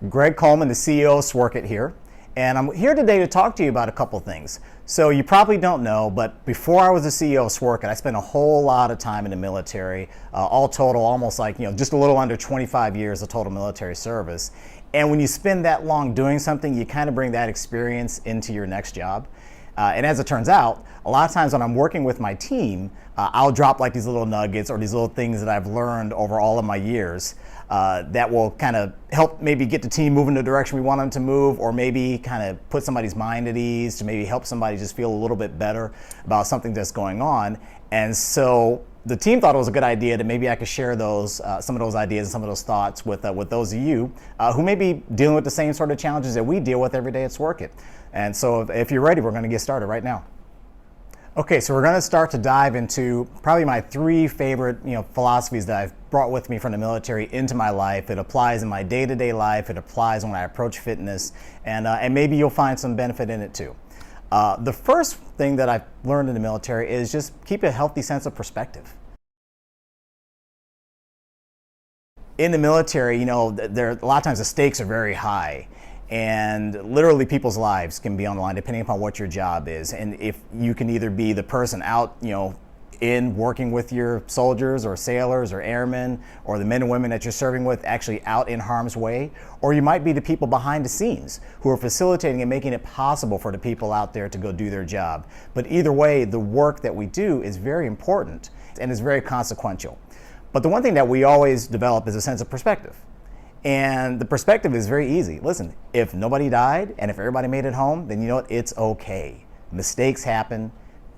Greg Coleman, the CEO of Sworkit here, and I'm here today to talk to you about a couple things. So you probably don't know, but before I was the CEO of Sworkit, I spent a whole lot of time in the military, all total almost like, just a little under 25 years of total military service. And when you spend that long doing something, you kind of bring that experience into your next job. And as it turns out, a lot of times when I'm working with my team, I'll drop like these little nuggets or these little things that I've learned over all of my years that will kind of help maybe get the team moving the direction we want them to move, or maybe kind of put somebody's mind at ease to maybe help somebody just feel a little bit better about something that's going on. And so the team thought it was a good idea that maybe I could share those, some of those ideas and some of those thoughts with those of you who may be dealing with the same sort of challenges that we deal with every day at Sworkit. And so if you're ready, we're going to get started right now. Okay, so we're going to start to dive into probably my three favorite philosophies that I've brought with me from the military into my life. It applies in my day-to-day life. It applies when I approach fitness, and maybe you'll find some benefit in it too. The first thing that I've learned in the military is just keep a healthy sense of perspective. In the military, there a lot of times the stakes are very high, and literally people's lives can be on the line depending upon what your job is. And if you can either be the person out, in working with your soldiers or sailors or airmen, or the men and women that you're serving with actually out in harm's way, or you might be the people behind the scenes who are facilitating and making it possible for the people out there to go do their job. But either way, the work that we do is very important and is very consequential. But the one thing that we always develop is a sense of perspective. And the perspective is very easy. Listen, if nobody died and if everybody made it home, then you know what? It's okay. Mistakes happen,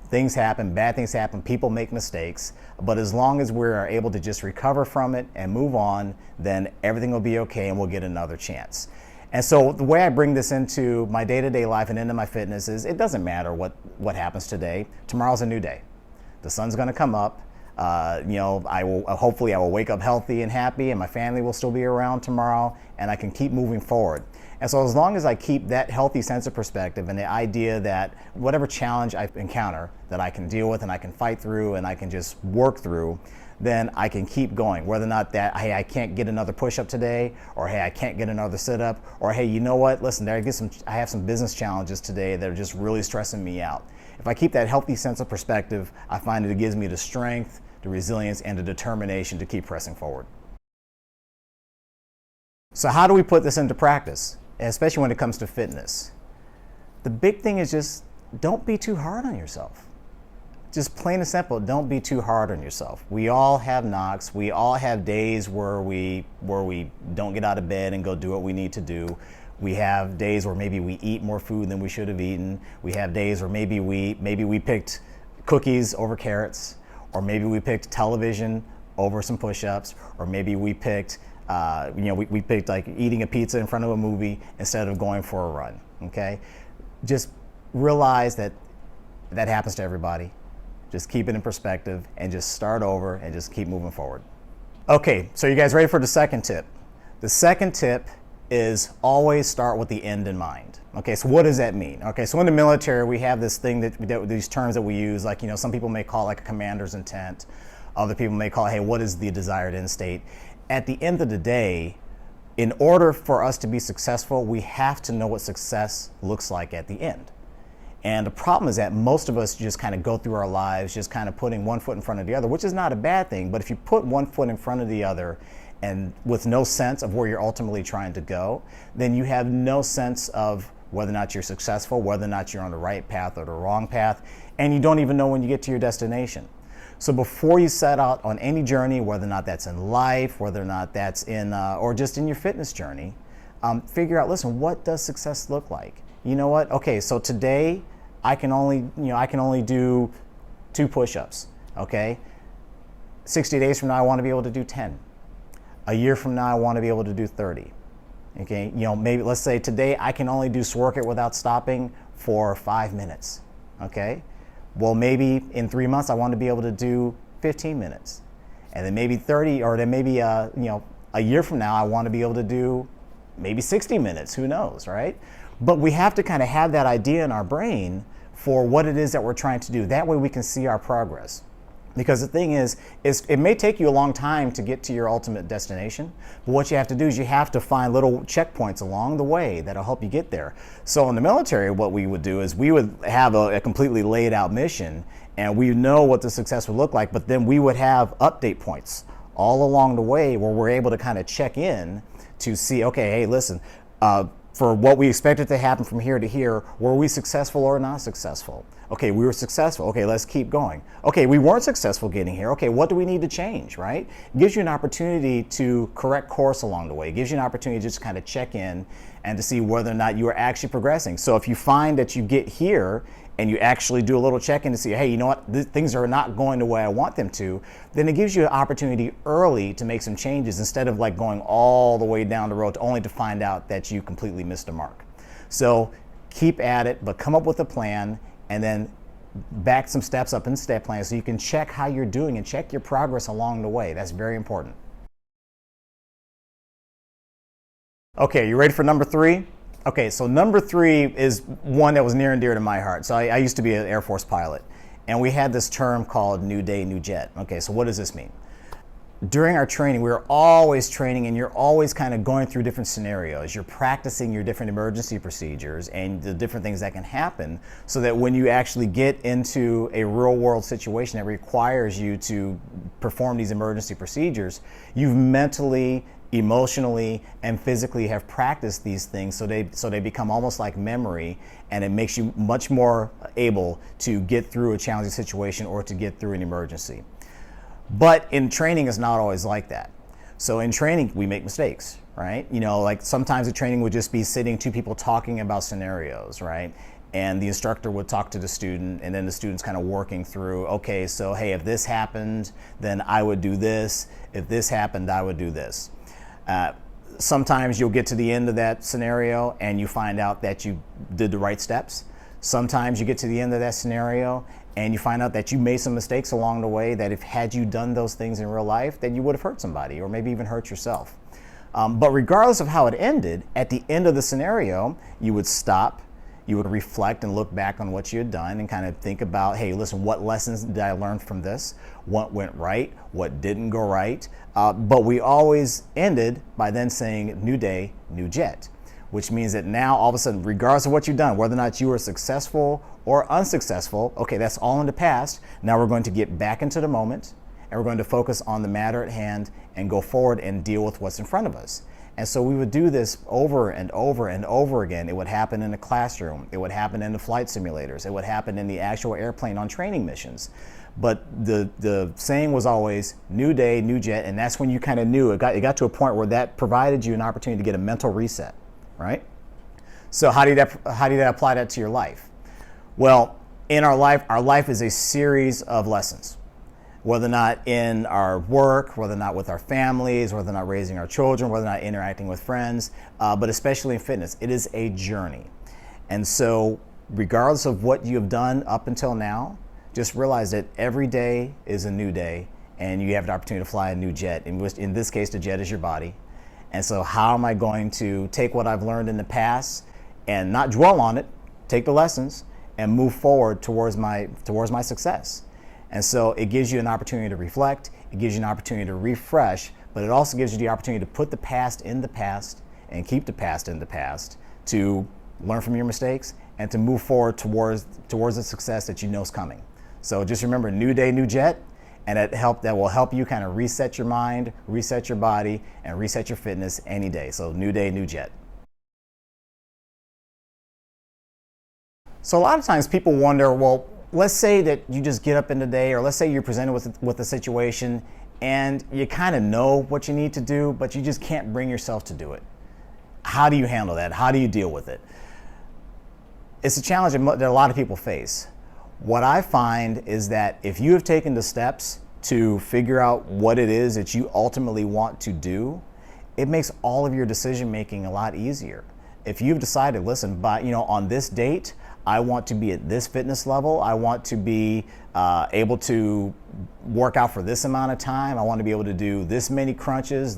things happen, bad things happen, people make mistakes. But as long as we're able to just recover from it and move on, then everything will be okay and we'll get another chance. And so the way I bring this into my day-to-day life and into my fitness is it doesn't matter what happens today. Tomorrow's a new day. The sun's going to come up. Hopefully I will wake up healthy and happy, and my family will still be around tomorrow, and I can keep moving forward. And so as long as I keep that healthy sense of perspective and the idea that whatever challenge I encounter that I can deal with and I can fight through and I can just work through, then I can keep going. Whether or not that, hey, I can't get another push-up today, or hey, I can't get another sit-up, or hey, you know what, listen, I have some business challenges today that are just really stressing me out. If I keep that healthy sense of perspective, I find that it gives me the strength, the resilience, and the determination to keep pressing forward. So how do we put this into practice, especially when it comes to fitness? The big thing is just don't be too hard on yourself. Just plain and simple, don't be too hard on yourself. We all have knocks. We all have days where we don't get out of bed and go do what we need to do. We have days where maybe we eat more food than we should have eaten. We have days where maybe we picked cookies over carrots, or maybe we picked television over some push-ups, or maybe we picked, we picked like eating a pizza in front of a movie instead of going for a run. Okay, just realize that happens to everybody. Just keep it in perspective and just start over and just keep moving forward. Okay, so you guys ready for the second tip? The second tip is always start with the end in mind. Okay, so what does that mean? Okay, so in the military we have this thing that these terms that we use, like some people may call it like a commander's intent, other people may call it, hey, what is the desired end state? At the end of the day, in order for us to be successful, we have to know what success looks like at the end. And the problem is that most of us just kind of go through our lives just kind of putting one foot in front of the other, which is not a bad thing, but if you put one foot in front of the other and with no sense of where you're ultimately trying to go, then you have no sense of whether or not you're successful, whether or not you're on the right path or the wrong path, and you don't even know when you get to your destination. So before you set out on any journey, whether or not that's in life, whether or not that's in, or just in your fitness journey, figure out, listen, what does success look like? You know what? Okay, so today I can only do 2 push-ups. Okay, 60 days from now I want to be able to do 10. A year from now I want to be able to do 30. Okay, maybe let's say today I can only do Sworkit without stopping for 5 minutes. Okay, well maybe in 3 months I want to be able to do 15 minutes, and then maybe 30, or then maybe a year from now I want to be able to do maybe 60 minutes. Who knows, right? But we have to kind of have that idea in our brain for what it is that we're trying to do. That way we can see our progress. Because the thing is it may take you a long time to get to your ultimate destination, but what you have to do is you have to find little checkpoints along the way that'll help you get there. So in the military, what we would do is we would have a completely laid out mission, and we know what the success would look like, but then we would have update points all along the way where we're able to kind of check in to see, okay, hey, listen, for what we expected to happen from here to here, were we successful or not successful? Okay, we were successful. Okay, let's keep going. Okay, we weren't successful getting here. Okay, what do we need to change, right? It gives you an opportunity to correct course along the way. It gives you an opportunity to just kind of check in and to see whether or not you are actually progressing. So if you find that you get here and you actually do a little check-in to see, hey, you know what, things are not going the way I want them to, then it gives you an opportunity early to make some changes instead of like going all the way down the road only to find out that you completely missed the mark. So keep at it, but come up with a plan and then back some steps up in the step plan so you can check how you're doing and check your progress along the way. That's very important. Okay, you ready for number 3? Okay, so number 3 is one that was near and dear to my heart. So I used to be an Air Force pilot, and we had this term called New Day, New Jet. Okay, so what does this mean? During our training, we were always training, and you're always kind of going through different scenarios. You're practicing your different emergency procedures and the different things that can happen so that when you actually get into a real world situation that requires you to perform these emergency procedures, you've mentally, emotionally, and physically have practiced these things so they become almost like memory, and it makes you much more able to get through a challenging situation or to get through an emergency. But in training, it's not always like that. So in training, we make mistakes, right? You know, like sometimes the training would just be sitting 2 people talking about scenarios, right? And the instructor would talk to the student, and then the student's kind of working through, okay, so hey, if this happened, then I would do this. If this happened, I would do this. Sometimes you'll get to the end of that scenario and you find out that you did the right steps. Sometimes you get to the end of that scenario and you find out that you made some mistakes along the way that if had you done those things in real life, then you would have hurt somebody or maybe even hurt yourself. But regardless of how it ended, at the end of the scenario, you would stop, you would reflect and look back on what you had done and kind of think about, hey, listen, what lessons did I learn from this? What went right? What didn't go right? But we always ended by then saying, new day, new jet, which means that now all of a sudden, regardless of what you've done, whether or not you were successful or unsuccessful, okay, that's all in the past. Now we're going to get back into the moment and we're going to focus on the matter at hand and go forward and deal with what's in front of us. And so we would do this over and over and over again. It would happen in the classroom. It would happen in the flight simulators. It would happen in the actual airplane on training missions. But the saying was always new day, new jet, and that's when you kind of knew it got to a point where that provided you an opportunity to get a mental reset, right? So how do you apply that to your life? Well, in our life is a series of lessons. Whether or not in our work, whether or not with our families, whether or not raising our children, whether or not interacting with friends, but especially in fitness, it is a journey. And so regardless of what you have done up until now, just realize that every day is a new day and you have the opportunity to fly a new jet, in this case, the jet is your body. And so how am I going to take what I've learned in the past and not dwell on it, take the lessons and move forward towards my success? And so it gives you an opportunity to reflect, it gives you an opportunity to refresh, but it also gives you the opportunity to put the past in the past and keep the past in the past, to learn from your mistakes and to move forward towards the success that you know is coming. So just remember, new day, new jet, and that will help you kind of reset your mind, reset your body, and reset your fitness any day. So new day, new jet. So a lot of times people wonder, well, let's say that you just get up in the day, or let's say you're presented with a situation and you kind of know what you need to do, but you just can't bring yourself to do it. How do you handle that? How do you deal with it? It's a challenge that a lot of people face. What I find is that if you have taken the steps to figure out what it is that you ultimately want to do, it makes all of your decision making a lot easier. If you've decided, listen, on this date, I want to be at this fitness level. I want to be able to work out for this amount of time. I want to be able to do this many crunches,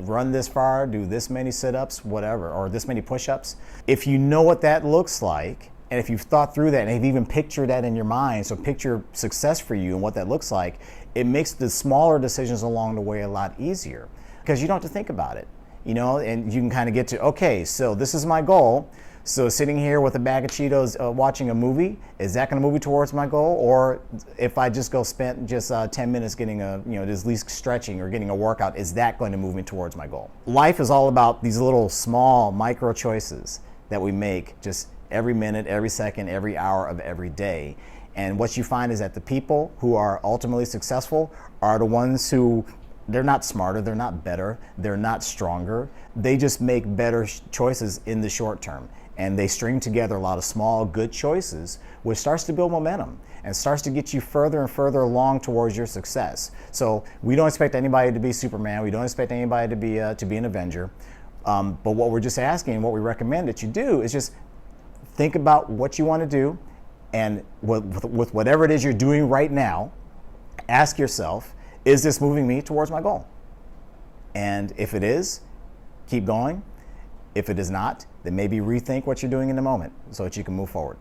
run this far, do this many sit-ups, whatever, or this many push-ups. If you know what that looks like, And if you've thought through that and have even pictured that in your mind, so picture success for you and what that looks like, it makes the smaller decisions along the way a lot easier because you don't have to think about it, and you can kind of get to, okay, so this is my goal. So sitting here with a bag of Cheetos watching a movie, is that going to move me towards my goal? Or if I just go spend just 10 minutes getting at least stretching or getting a workout, is that going to move me towards my goal? Life is all about these little small micro choices that we make just every minute, every second, every hour of every day. And what you find is that the people who are ultimately successful are the ones who, they're not smarter, they're not better, they're not stronger. They just make better choices in the short term. And they string together a lot of small, good choices, which starts to build momentum and starts to get you further and further along towards your success. So we don't expect anybody to be Superman. We don't expect anybody to be an Avenger. But what we're just asking, what we recommend that you do is just think about what you want to do, and with whatever it is you're doing right now, ask yourself, is this moving me towards my goal? And if it is, keep going. If it is not, then maybe rethink what you're doing in the moment so that you can move forward.